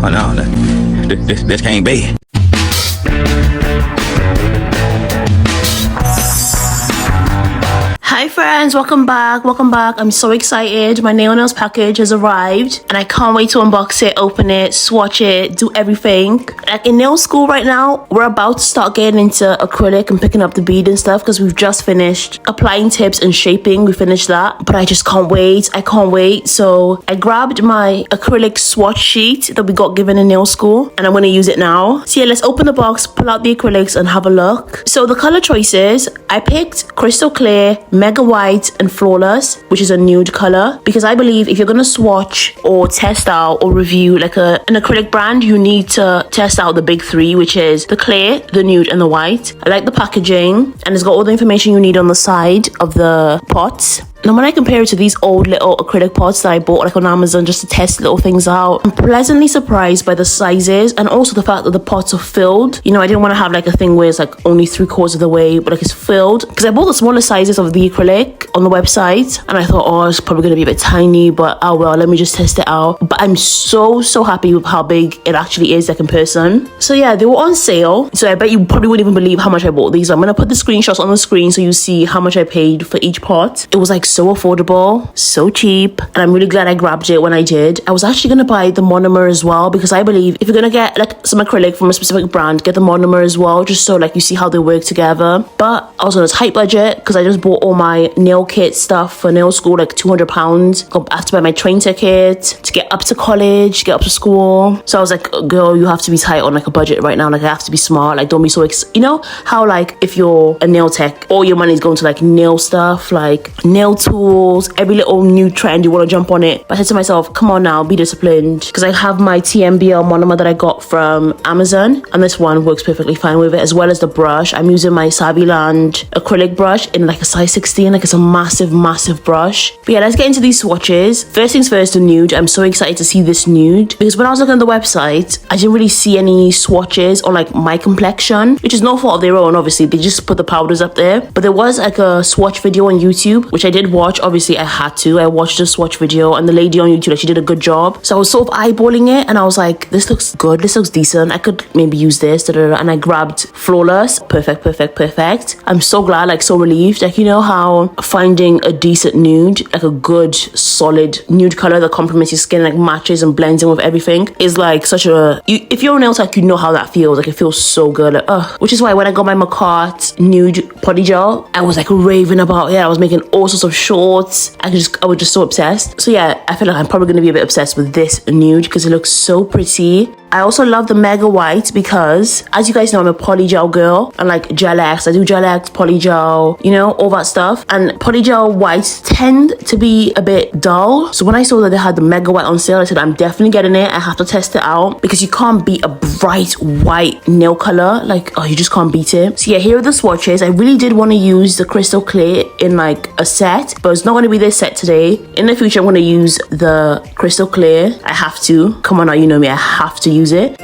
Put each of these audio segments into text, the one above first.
Oh no, this can't be. Hi friends, welcome back. I'm so excited. My nail nails package has arrived and I can't wait to unbox it, open it, swatch it, do everything. Like in nail school right now, we're about to start getting into acrylic and picking up the bead and stuff because we've just finished applying tips and shaping. We finished that, but I just can't wait. I can't wait. So I grabbed my acrylic swatch sheet that we got given in nail school and I'm going to use it now. So yeah, let's open the box, pull out the acrylics and have a look. So the color choices, I picked Crystal Clear, Mega White and Flawless, which is a nude color, because I believe if you're gonna swatch or test out or review like an acrylic brand, you need to test out the big three, which is the clear, the nude and the white. I like the packaging and it's got all the information you need on the side of the pots. Now when I compare it to these old little acrylic pots that I bought like on Amazon just to test little things out, I'm pleasantly surprised by the sizes and also the fact that the pots are filled. You know, I didn't want to have like a thing where it's like only 3/4 of the way, but like it's filled. Because I bought the smaller sizes of the acrylic on the website and I thought, oh, it's probably going to be a bit tiny, but oh well, let me just test it out. But I'm so happy with how big it actually is like in person. So yeah, they were on sale. So I bet you probably wouldn't even believe how much I bought these. I'm going to put the screenshots on the screen so you see how much I paid for each pot. It was like so affordable, so cheap, and I'm really glad I grabbed it when I did. I was actually gonna buy the monomer as well because I believe if you're gonna get like some acrylic from a specific brand, get the monomer as well, just so like you see how they work together. But I was on a tight budget because I just bought all my nail kit stuff for nail school, like £200. I have to buy my train ticket to get up to college, get up to school. So I was like, girl, you have to be tight on like a budget right now. Like I have to be smart. Like don't be so you know how like if you're a nail tech, all your money is going to like nail stuff, like nail tools, every little new trend, you want to jump on it. But I said to myself, come on now, be disciplined, because I have my TMBL monomer that I got from Amazon and this one works perfectly fine with it, as well as the brush. I'm using my Saviland acrylic brush in like a size 16, like it's a massive brush. But yeah, let's get into these swatches. First things first, the nude. I'm so excited to see this nude because when I was looking at the website, I didn't really see any swatches on like my complexion, which is no fault of their own, obviously they just put the powders up there. But there was like a swatch video on YouTube, which I did watch. Obviously I had to. I watched the swatch video and the lady on YouTube, like, she did a good job. So I was sort of eyeballing it and I was like, this looks good, this looks decent, I could maybe use this, and I grabbed Flawless. Perfect. I'm so glad, like so relieved. Like, you know how finding a decent nude, like a good solid nude color that complements your skin, like matches and blends in with everything, is like such a, if you're a nail tech, you know how that feels. Like it feels so good, like which is why when I got my 𝐁𝐻𝐬𝐬 nude poly gel, I was like raving about it. I was making all sorts of shorts. I was just so obsessed. So yeah, I feel like I'm probably going to be a bit obsessed with this nude because it looks so pretty. I also love the Mega White because, as you guys know, I'm a poly gel girl and like Gel X. I do Gel X, poly gel, you know, all that stuff. And poly gel whites tend to be a bit dull. So when I saw that they had the Mega White on sale, I said, I'm definitely getting it. I have to test it out because you can't beat a bright white nail color. Like, oh, you just can't beat it. So yeah, here are the swatches. I really did want to use the Crystal Clear in like a set, but it's not going to be this set today. In the future, I'm going to use the Crystal Clear. I have to. Come on now, you know me. I have to use it.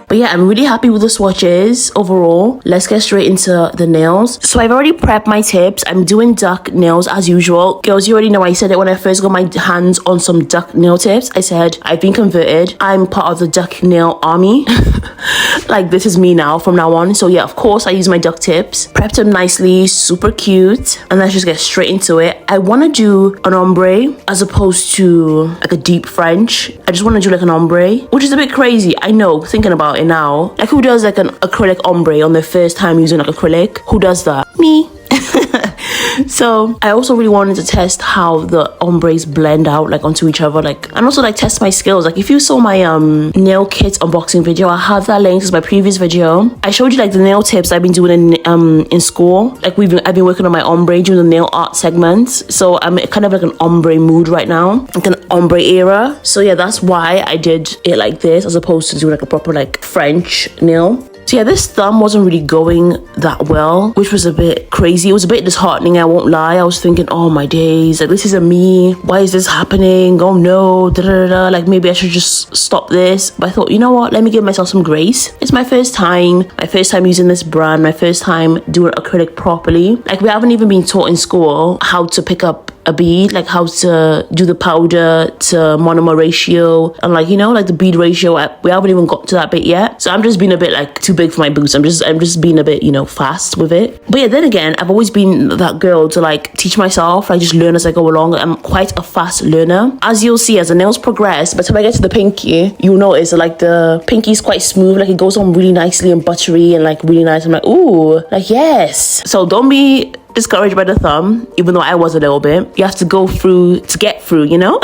But yeah, I'm really happy with the swatches overall. Let's get straight into the nails. So I've already prepped my tips. I'm doing duck nails as usual. Girls, you already know I said it when I first got my hands on some duck nail tips. I said, I've been converted. I'm part of the duck nail army. Like this is me now from now on. So yeah, of course I use my duck tips. Prepped them nicely, super cute. And let's just get straight into it. I want to do an ombre as opposed to like a deep French. I just want to do like an ombre, which is a bit crazy. I know, thinking about it now. Like who does like an acrylic ombre on their first time using like acrylic? Who does that? Me. So I also really wanted to test how the ombres blend out like onto each other, like, and also like test my skills. Like if you saw my nail kit unboxing video, I have that linked as my previous video. I showed you like the nail tips I've been doing in school. Like I've been working on my ombre during the nail art segments, so I'm kind of like an ombre mood right now, like an ombre era. So yeah, that's why I did it like this as opposed to doing like a proper like French nail. So yeah, this thumb wasn't really going that well, which was a bit crazy. It was a bit disheartening, I won't lie. I was thinking, oh my days, like this isn't me. Why is this happening? Oh no, da da da. Like maybe I should just stop this. But I thought, you know what? Let me give myself some grace. It's my first time using this brand, my first time doing acrylic properly. Like we haven't even been taught in school how to pick up a bead, like how to do the powder to monomer ratio and like, you know, like the bead ratio. We haven't even got to that bit yet. So I'm just being a bit like too big for my boots. I'm just being a bit, you know, fast with it. But yeah, then again, I've always been that girl to like teach myself, like just learn as I go along. I'm quite a fast learner. As you'll see, as the nails progress, by the time I get to the pinky, you'll notice that like the pinky is quite smooth, like it goes on really nicely and buttery and like really nice. I'm like, ooh, like yes. So don't be discouraged by the thumb, even though I was a little bit. You have to go through to get through, you know.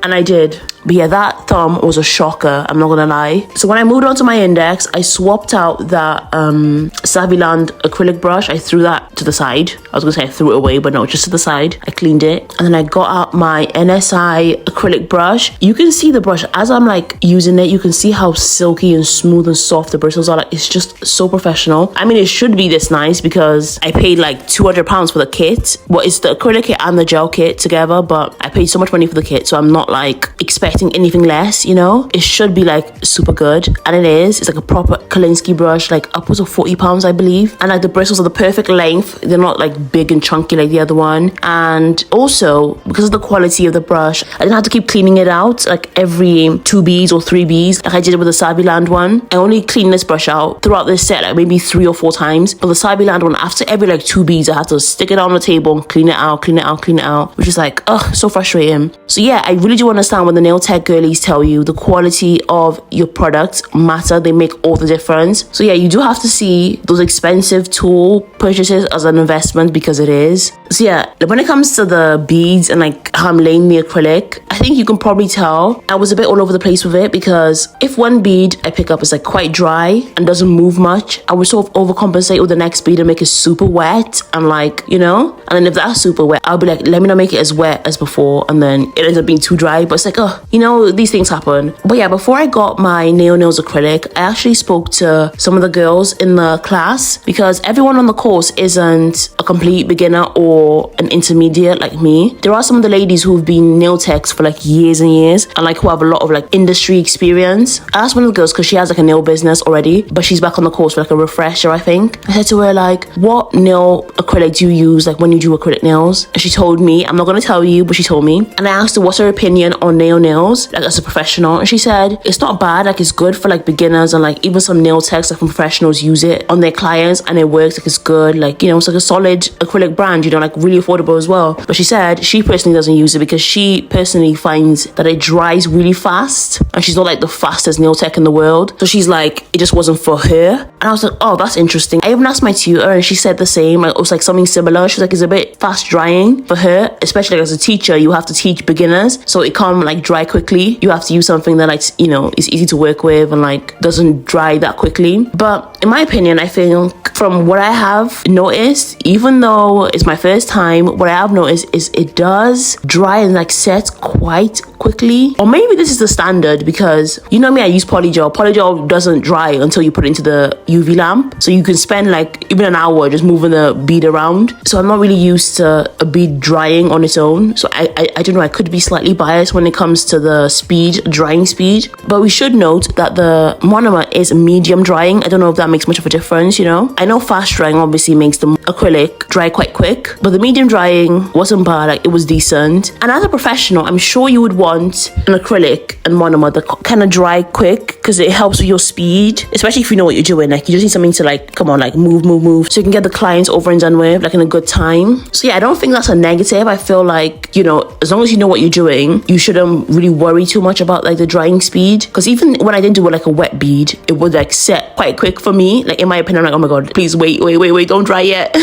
And I did. But yeah, that thumb was a shocker, I'm not gonna lie. So when I moved on to my index, I swapped out that Rosalind acrylic brush. I threw that to the side. I was gonna say I threw it away, but no, just to the side. I cleaned it. And then I got out my NSI acrylic brush. You can see the brush, as I'm like using it, you can see how silky and smooth and soft the bristles are. Like it's just so professional. I mean, it should be this nice because I paid like £200 for the kit. Well, it's the acrylic kit and the gel kit together, but I paid so much money for the kit, so I'm not like expecting anything less, you know. It should be like super good, and it is. It's like a proper 𝐁𝐮𝐬𝐬 brush, like upwards of £40, I believe. And like the bristles are the perfect length. They're not like big and chunky like the other one. And also because of the quality of the brush, I didn't have to keep cleaning it out like every 2 beads or 3 beads like I did with the Rosalind one. I only clean this brush out throughout this set like maybe 3 or 4 times. But the Rosalind one, after every like 2 beads, I have to stick it on the table and clean it out, which is like, ugh, so frustrating. So yeah, I really do understand when the nail tech girlies tell you the quality of your products matter. They make all the difference. So yeah, you do have to see those expensive tool purchases as an investment, because it is. So yeah, when it comes to the beads and like how I'm laying the acrylic, I think you can probably tell I was a bit all over the place with it, because if one bead I pick up is like quite dry and doesn't move much, I would sort of overcompensate with the next bead and make it super wet and like, you know. And then if that's super wet, I'll be like, let me not make it as wet as before, and then it ends up being too dry. But it's like, oh, you know, these things happen. But yeah, before I got my Naio Nails Acrylic, I actually spoke to some of the girls in the class, because everyone on the course isn't a complete beginner or an intermediate like me. There are some of the ladies who've been nail techs for like years and years, and like who have a lot of like industry experience. I asked one of the girls, because she has like a nail business already, but she's back on the course for like a refresher, I think. I said to her like, what nail acrylic do you use like when you do acrylic nails? And she told me, I'm not going to tell you, but she told me. And I asked her what's her opinion on nail nails like as a professional, and she said it's not bad, like it's good for like beginners, and like even some nail techs like professionals use it on their clients and it works, like it's good, like, you know, it's like a solid acrylic brand, you know, like really affordable as well. But she said she personally doesn't use it because she personally finds that it dries really fast, and she's not like the fastest nail tech in the world, so she's like, it just wasn't for her. And I was like, oh, that's interesting. I even asked my tutor and she said the same, like it was like something similar. She was like, it's a bit fast drying for her, especially like as a teacher, you have to teach beginners, so it can't like dry quickly. You have to use something that like, you know, is easy to work with and like doesn't dry that quickly. But in my opinion, I think from what I have noticed, even though it's my first time, what I have noticed is it does dry and like set quite quickly. Or maybe this is the standard, because you know me, I use polygel. Polygel doesn't dry until you put it into the UV lamp, so you can spend like even an hour just moving the bead around. So I'm not really used to a bead drying on its own, so I don't know, I could be slightly biased when it comes to the speed, drying speed. But we should note that the monomer is medium drying. I don't know if that makes much of a difference, you know. I know fast drying obviously makes the acrylic dry quite quick, but the medium drying wasn't bad, like it was decent. And as a professional, I'm sure you would want an acrylic and monomer that kind of dry quick, because it helps with your speed, especially if you know what you're doing. Like you just need something to like, come on, like move, so you can get the clients over and done with like in a good time. So yeah, I don't think that's a negative. I feel like, you know, as long as you know what you're doing, you shouldn't really worry too much about like the drying speed, because even when I didn't do like a wet bead, it would like set quite quick for me. Like in my opinion, I'm like, oh my god, please wait, don't dry yet.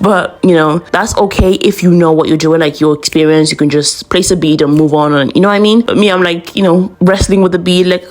But you know, that's okay if you know what you're doing, like your experience, you can just place a bead and move on, and you know what I mean. But me, I'm like, you know, wrestling with the bead, like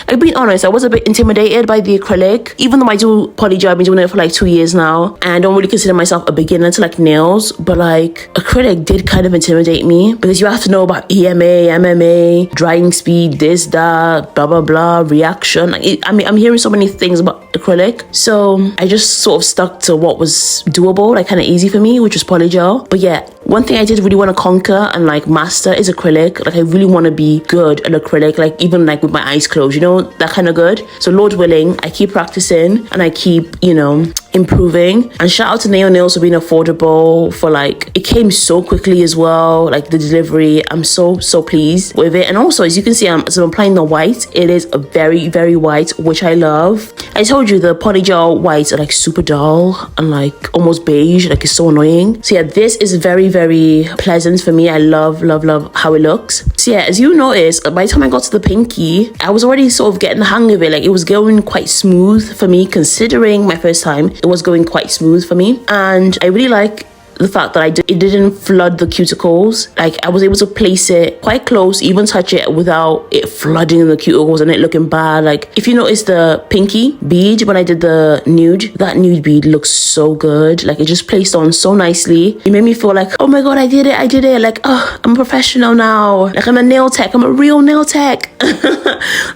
Like, being honest, I was a bit intimidated by the acrylic. Even though I do polygel, I've been doing it for like 2 years now, and I don't really consider myself a beginner to like nails, but like acrylic did kind of intimidate me because you have to know about EMA, MMA, drying speed, this, that, blah, blah, blah, reaction. Like, I'm hearing so many things about acrylic. So I just sort of stuck to what was doable, like kind of easy for me, which was polygel. But yeah, one thing I did really want to conquer and like master is acrylic. Like, I really want to be good at acrylic, like even like with my eyes closed, you know, that kind of good. So Lord willing, I keep practicing and I keep, you know, improving. And shout out to Naio Nails for being affordable, for like, it came so quickly as well, like the delivery. I'm so pleased with it. And also, as you can see, I'm applying the white. It is a very, very white, which I love. I told you the polygel whites are like super dull and like almost beige, like it's so annoying. So yeah, this is very, very pleasant for me. I love how it looks. So yeah, as you notice, by the time I got to the pinky, I was already sort of getting the hang of it. Like, it was going quite smooth for me, considering my first time. It was going quite smooth for me, and I really like the fact that it didn't flood the cuticles. Like, I was able to place it quite close, even touch it without it flooding the cuticles and it looking bad. Like, if you notice the pinky bead when I did the nude, that nude bead looks so good. Like, it just placed on so nicely. It made me feel like, oh my god, I did it. Like, oh, I'm a professional now. Like, I'm a nail tech. I'm a real nail tech.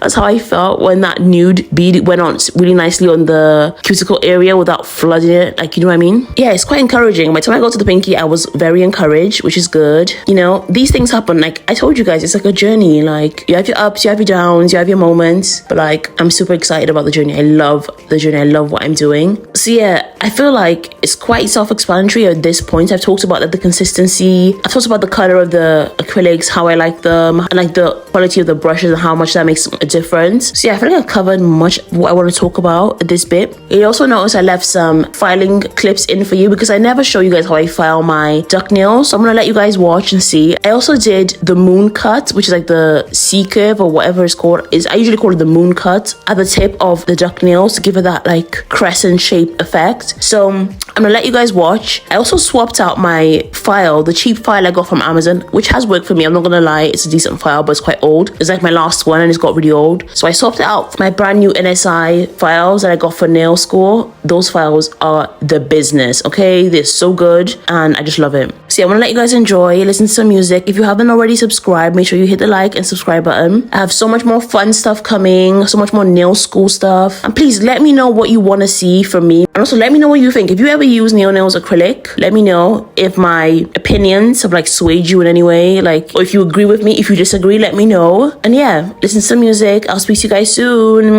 That's how I felt when that nude bead went on really nicely on the cuticle area without flooding it. Like, you know what I mean? Yeah, it's quite encouraging. By the time I got to the pinky, I was very encouraged, which is good. You know, these things happen. Like I told you guys, it's like a journey. Like, you have your ups, you have your downs, you have your moments, but like, I'm super excited about the journey. I love the journey. I love what I'm doing. So yeah, I feel like it's quite self-explanatory at this point. I've talked about like, the consistency. I've talked about the color of the acrylics, how I like them, and like the quality of the brushes and how much that makes a difference. So yeah, I feel like I've covered much of what I want to talk about at this bit. You also notice I left some filing clips in for you because I never show you guys how I file my duck nails. So I'm gonna let you guys watch and see. I also did the moon cut, which is like the C curve or whatever it's called. I usually call it the moon cut at the tip of the duck nails to give it that like crescent shape effect. So I'm gonna let you guys watch. I also swapped out my file, the cheap file I got from Amazon, which has worked for me. I'm not gonna lie, it's a decent file, but it's quite old. It's like my last one and it's got really old. So I swapped it out for my brand new NSI files that I got for nail school. Those files are the business, okay? They're so good and I just love it. So yeah, I want to let you guys enjoy, listen to some music. If you haven't already subscribed, make sure you hit the like and subscribe button. I have so much more fun stuff coming, so much more nail school stuff. And please let me know what you want to see from me. And also let me know what you think. If you ever use Naio Nails Acrylic, let me know if my opinions have like swayed you in any way, like, or if you agree with me. If you disagree, let me know. And yeah, listen to some music. I'll speak to you guys soon.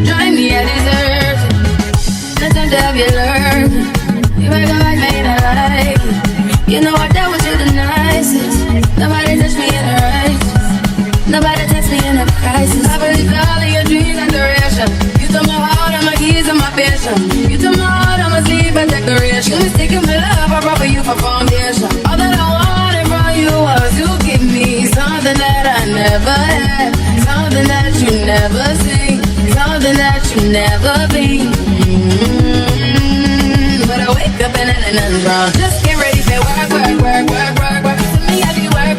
Join me at dessert. Let them have you learn. You make a life made a life. You know I dealt with you the nicest. Nobody touched me in the righteous. Nobody touched me in a crisis. I believe all of your dreams and duration. You took my heart and my keys and my passion. You took my heart and my sleep and decoration. You mistaken my love, I brought for you for foundation. All that I wanted from you was to give me something that I never had, something that you never see, something that you never be. But I wake up and nothing's wrong. Just get ready for work. To me, I be work.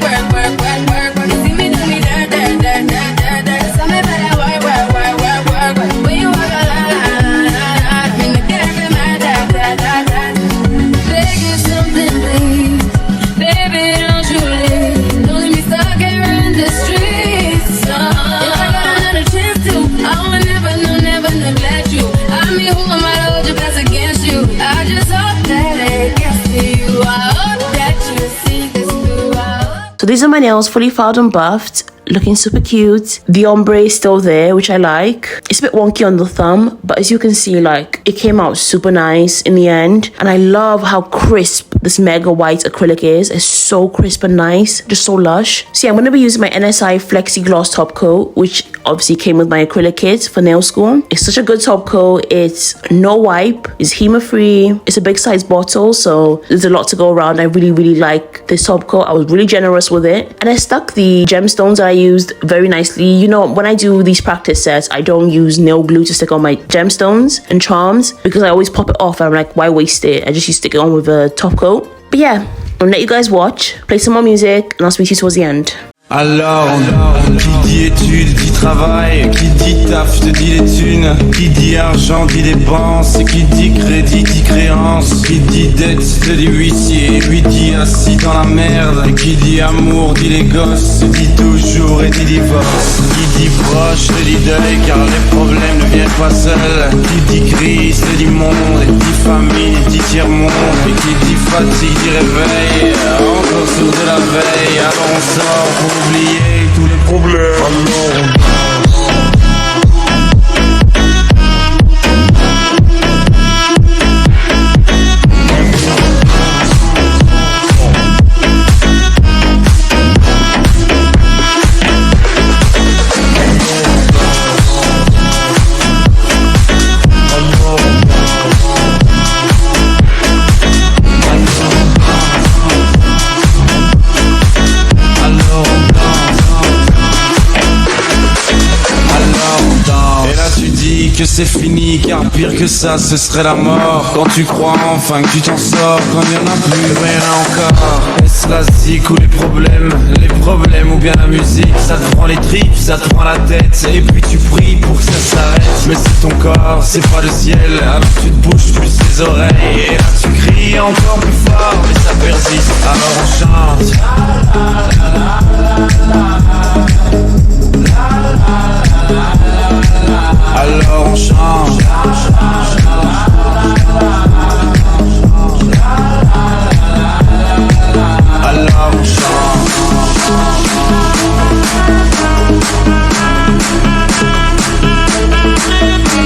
You see me do me that. Tell me about that work. When you walk a line, in the character, my that. Beg you something, please. Baby, don't you leave. Don't leave me stuck here in the streets. If I got another chance to, I will never neglect you. I mean, who am I to hold your best against you? I just hope that it gets to you. I hope that you see this through. So these are my nails fully filed and buffed. looking super cute. The ombre is still there, which I like. It's a bit wonky on the thumb, but as you can see, like, it came out super nice in the end. And I love how crisp this mega white acrylic is. It's so crisp and nice, just so lush. So yeah, I'm going to be using my NSI Flexi Gloss top coat, which obviously came with my acrylic kit for nail school. It's such a good top coat. It's no wipe, it's HEMA free, it's a big size bottle, so there's a lot to go around. I really like this top coat. I was really generous with it, and I stuck the gemstones that I used very nicely. You know, when I do these practice sets, I don't use nail glue to stick on my gemstones and charms because I always pop it off. I'm like, why waste it? I just use stick it on with a top coat. But yeah, I'll let you guys watch, play some more music, and I'll speak to you towards the end. Alors, qui dit études, dit travail, qui dit taf, te dit les thunes, qui dit argent, dit dépenses, qui dit crédit, dit créance, qui dit dette, te dit huissier, lui dit assis dans la merde, qui dit amour, dit les gosses, dit toujours et dit divorce, qui dit proche, te dit deuil, car les problèmes ne viennent pas seuls, qui dit crise, te dit monde, et dit famille, dit tiers-monde, et qui dit fatigue, dit réveil, encore sourd de la veille, alors on sort pour oublier tous les problèmes. Que c'est fini, car pire que ça, ce serait la mort. Quand tu crois enfin que tu t'en sors, quand il n'y en a plus rien encore. Est-ce la zik ou les problèmes ou bien la musique? Ça te prend les tripes, ça te prend la tête, et puis tu pries pour que ça s'arrête. Mais c'est ton corps, c'est pas le ciel, alors tu te bouges plus les oreilles. Et là tu cries encore plus fort, mais ça persiste, alors on chante. Alors on chante. Alors on chante.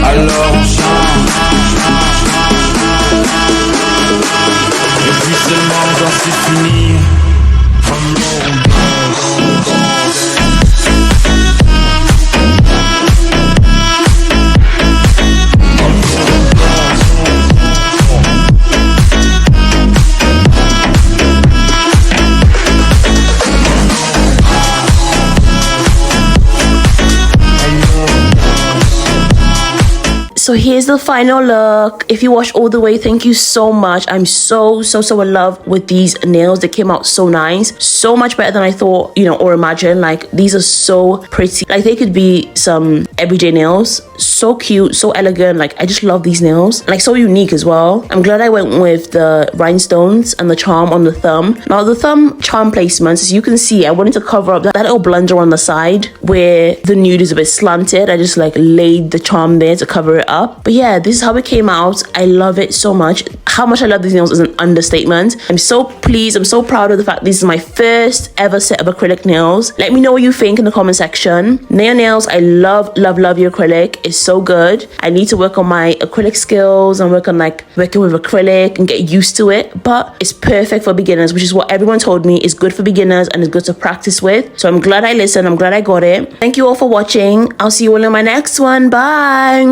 Alors on chante. Et puis seulement quand c'est fini, So here's the final look. If you watched all the way, thank you so much. I'm so in love with these nails. They came out so nice, so much better than I thought, you know, or imagined. Like, these are so pretty. Like, they could be some everyday nails. So cute, so elegant. Like, I just love these nails. Like, so unique as well. I'm glad I went with the rhinestones and the charm on the thumb. Now, the thumb charm placements, as you can see, I wanted to cover up that little blunder on the side where the nude is a bit slanted. I just like laid the charm there to cover it up. But yeah, this is how it came out. I love it so much. How much I love these nails is an understatement. I'm so pleased. I'm so proud of the fact this is my first ever set of acrylic nails. Let me know what you think in the comment section. Naio Nails, I love your acrylic. It's so good. I need to work on my acrylic skills and work on like working with acrylic and get used to it. But it's perfect for beginners, which is what everyone told me is good for beginners and is good to practice with. So I'm glad I listened. I'm glad I got it. Thank you all for watching. I'll see you all in my next one. Bye.